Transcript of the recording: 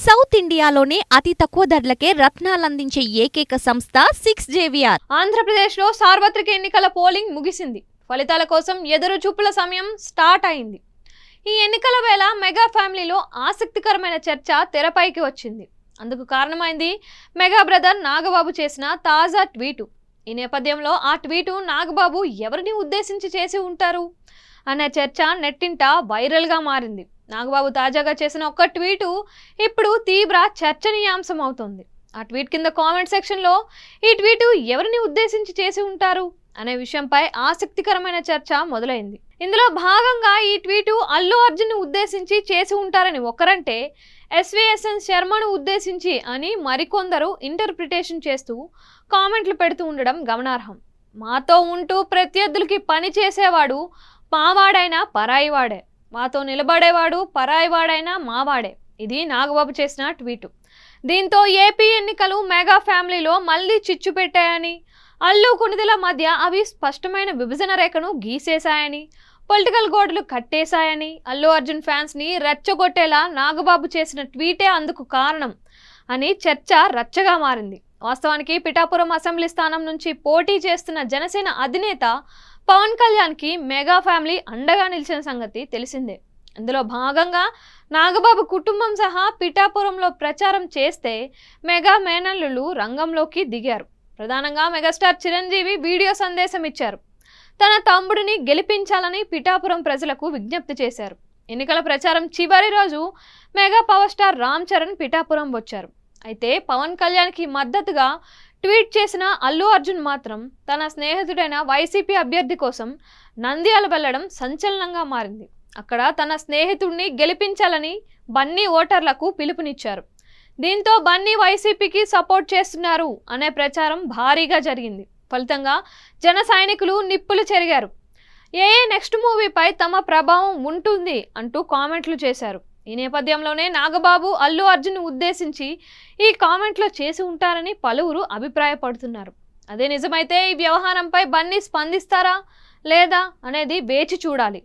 South ఇండియాలోనే అతి తక్కువ ధరలకే రత్నాలందించే ఏకైక సంస్థ 6JVR. ఆంధ్రప్రదేశ్లో సార్వత్రిక ఎన్నికల పోలింగ్ ముగిసింది. ఫలితాల కోసం ఎదురు చూపుల సమయం స్టార్ట్ అయింది. ఈ ఎన్నికల వేళ మెగా ఫ్యామిలీలో ఆసక్తికరమైన చర్చ తెరపైకి వచ్చింది. అందుకు కారణమైంది మెగా బ్రదర్ నాగబాబు చేసిన తాజా ట్వీటు. ఈ నేపథ్యంలో ఆ ట్వీటు నాగబాబు ఎవరిని ఉద్దేశించి చేసి ఉంటారు అనే చర్చ నెట్టింట వైరల్గా మారింది. నాగబాబు తాజాగా చేసిన ఒక్క ట్వీటు ఇప్పుడు తీవ్ర చర్చనీయాంశం అవుతోంది. ఆ ట్వీట్ కింద కామెంట్ సెక్షన్లో ఈ ట్వీటు ఎవరిని ఉద్దేశించి చేసి ఉంటారు అనే విషయంపై ఆసక్తికరమైన చర్చ మొదలైంది. ఇందులో భాగంగా ఈ ట్వీటు అల్లు అర్జున్ ఉద్దేశించి చేసి ఉంటారని ఒకరంటే, ఎస్విఎస్ఎన్ శర్మను ఉద్దేశించి అని మరికొందరు ఇంటర్ప్రిటేషన్ చేస్తూ కామెంట్లు పెడుతూ ఉండడం గమనార్హం. మాతో ఉంటూ ప్రత్యర్థులకి పని చేసేవాడు మావాడైనా పరాయివాడే, మాతో నిలబడేవాడు పరాయివాడైనా మావాడే. ఇది నాగబాబు చేసిన ట్వీటు. దీంతో ఏపీ ఎన్నికలు మెగా ఫ్యామిలీలో మళ్ళీ చిచ్చు పెట్టాయని, అల్లు కొణిదెల మధ్య అవి స్పష్టమైన విభజన రేఖను గీసేశాయని, పొలిటికల్ గోడలు కట్టేశాయని, అల్లు అర్జున్ ఫ్యాన్స్ని రెచ్చగొట్టేలా నాగబాబు చేసిన ట్వీటే అందుకు కారణం అని చర్చ రచ్చగా మారింది. వాస్తవానికి పిఠాపురం అసెంబ్లీ స్థానం నుంచి పోటీ చేస్తున్న జనసేన అధినేత పవన్ కళ్యాణ్కి మెగా ఫ్యామిలీ అండగా నిలిచిన సంగతి తెలిసిందే. ఇందులో భాగంగా నాగబాబు కుటుంబం సహా పిఠాపురంలో ప్రచారం చేస్తే మెగా మేనల్లులు రంగంలోకి దిగారు. ప్రధానంగా మెగాస్టార్ చిరంజీవి వీడియో సందేశం ఇచ్చారు. తన తమ్ముడిని గెలిపించాలని పిఠాపురం ప్రజలకు విజ్ఞప్తి చేశారు. ఎన్నికల ప్రచారం చివరి రోజు mega power star Ram Charan Pithapuram వచ్చారు. అయితే పవన్ కళ్యాణ్కి మద్దతుగా ట్వీట్ చేసిన అల్లు అర్జున్ మాత్రం తన స్నేహితుడైన వైసీపీ అభ్యర్థి కోసం నంద్యాల వెళ్లడం సంచలనంగా మారింది. అక్కడ తన స్నేహితుడిని గెలిపించాలని బన్నీ ఓటర్లకు పిలుపునిచ్చారు. దీంతో బన్నీ వైసీపీకి సపోర్ట్ చేస్తున్నారు అనే ప్రచారం భారీగా జరిగింది. ఫలితంగా జన సైనికులు నిప్పులు చెరిగారు. నెక్స్ట్ మూవీపై తమ ప్రభావం ఉంటుంది అంటూ కామెంట్లు చేశారు. ఈ నేపథ్యంలోనే నాగబాబు అల్లు అర్జున్ ఉద్దేశించి ఈ కామెంట్లో చేసి ఉంటారని పలువురు అభిప్రాయపడుతున్నారు. అదే నిజమైతే ఈ వ్యవహారంపై బన్నీ స్పందిస్తారా లేదా అనేది వేచి చూడాలి.